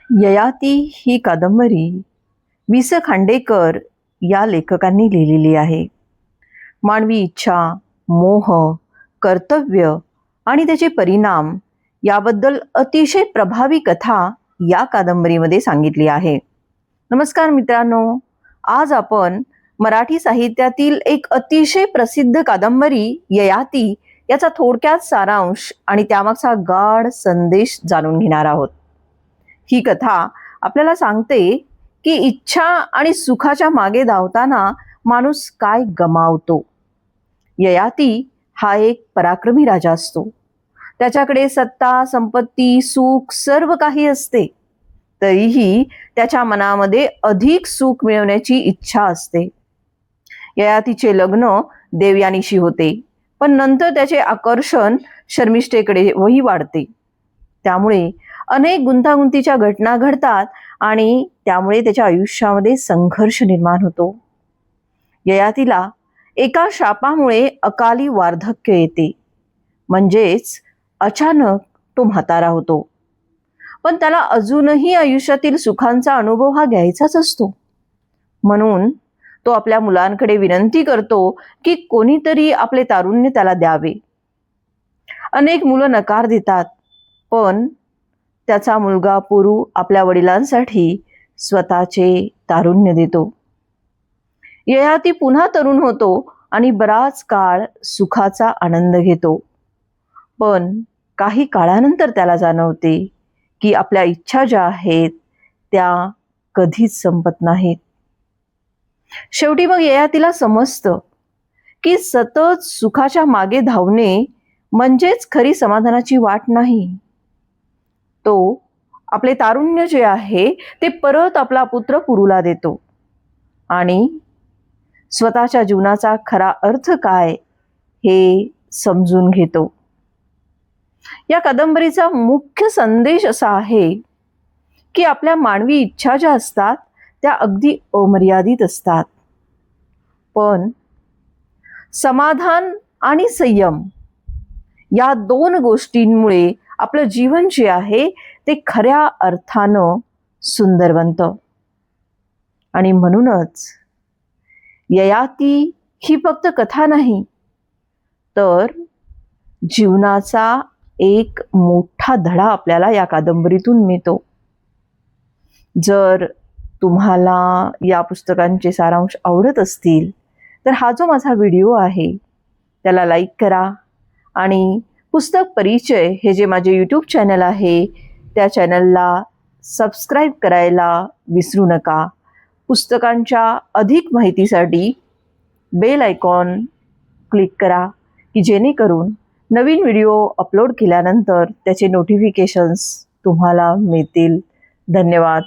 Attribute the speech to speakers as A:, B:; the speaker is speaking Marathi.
A: ययाती ही कादंबरी वि. स. खांडेकर या लेखकांनी लिहिलेली आहे. मानवी इच्छा, मोह, कर्तव्य आणि त्याचे परिणाम याबद्दल अतिशय प्रभावी कथा या कादंबरीमध्ये सांगितली आहे. नमस्कार मित्रांनो, आज आपण मराठी साहित्यातील एक अतिशय प्रसिद्ध कादंबरी ययाती याचा थोडक्यात सारांश आणि त्यामागचा गाढ संदेश जाणून घेणार आहोत. ही कथा आपल्याला सांगते की इच्छा आणि सुखाच्या मागे धावताना माणूस काय गमावतो. ययाती हा एक पराक्रमी राजा असतो. त्याच्याकडे सत्ता, संपत्ती, सुख सर्व काही असते. तरीही त्याच्या मनामध्ये अधिक सुख मिळवण्याची इच्छा असते. ययातीचे लग्न देवयानीशी होते, पण नंतर त्याचे आकर्षण शर्मिष्ठेकडे वही वाढते. त्यामुळे अनेक गुंतागुंतीच्या घटना घडतात आणि त्यामुळे त्याच्या आयुष्यामध्ये संघर्ष निर्माण होतो. ययातीला एका शापामुळे अकाली वार्धक्य येते, म्हणजेच अचानक तो म्हातारा होतो. पण त्याला अजूनही आयुष्यातील सुखांचा अनुभव हा घ्यायचाच असतो. म्हणून तो आपल्या मुलांकडे विनंती करतो की कोणीतरी आपले तारुण्य त्याला द्यावे. अनेक मुलं नकार देतात, पण त्याचा मुलगा पुरू आपल्या वडिलांसाठी स्वतःचे तारुण्य देतो. ययाती पुन्हा तरुण होतो आणि बराच काळ सुखाचा आनंद घेतो. पण काही काळानंतर त्याला जाणवते की आपल्या इच्छा ज्या आहेत त्या कधीच संपत नाहीत. शेवटी मग ययातीला समजतं की सतत सुखाच्या मागे धावणे म्हणजेच खरी समाधानाची वाट नाही. तो आपले तारुण्य जे आहे ते परत आपला पुत्र पुरूला देतो आणि स्वतःच्या जीवनाचा खरा अर्थ काय हे समजून घेतो. या कादंबरीचा मुख्य संदेश असा आहे की आपल्या मानवी इच्छा ज्या असतात त्या अगदी अमर्यादित असतात, पण समाधान आणि संयम या दोन गोष्टींमुळे आपलं जीवन जे आहे ते खऱ्या अर्थानं सुंदर बनतं. आणि म्हणूनच ययाती ही फक्त कथा नाही, तर जीवनाचा एक मोठा धडा आपल्याला या कादंबरीतून मिळतो. जर तुम्हाला या पुस्तकांचे सारांश आवडत असतील तर हा जो माझा व्हिडिओ आहे त्याला लाईक करा आणि पुस्तक परिचय हे जे माझे यूट्यूब चॅनल आहे त्या चॅनलला सबस्क्राईब करायला विसरू नका. पुस्तकांच्या अधिक माहितीसाठी बेल आयकॉन क्लिक करा की जेणेकरून नवीन व्हिडिओ अपलोड केल्यानंतर त्याचे नोटिफिकेशन्स तुम्हाला मिळतील. धन्यवाद.